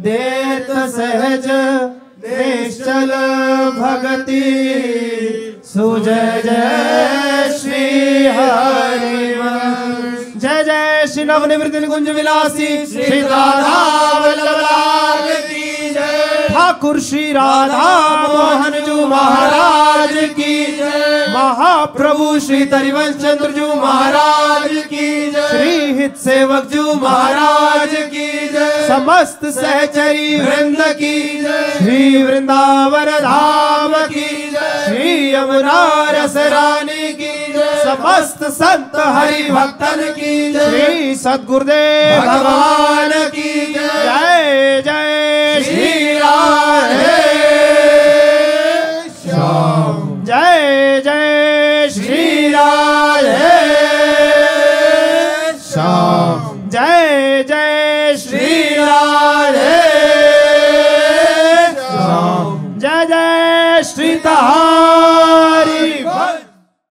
देत सहज निश्चल भगति सुजय जय नवनिवृत्ति निकुंज विलासी श्री राधा वल्लभ लाल की जय। ठाकुर श्री राधा मोहन जी महाराज की जय। महाप्रभु श्री तरिवंश चंद्र जी महाराज की जय। श्री हित सेवक जी महाराज की जय। समस्त सहचरी वृंद की जय। श्री वृंदावन धाम की जय। श्री यमुना रस रानी की जय। समस्त संत हरि भक्तन की जय। श्री सद्गुरुदेव भगवान की जय। जय जय श्री राधे श्याम। जय जय श्री राम।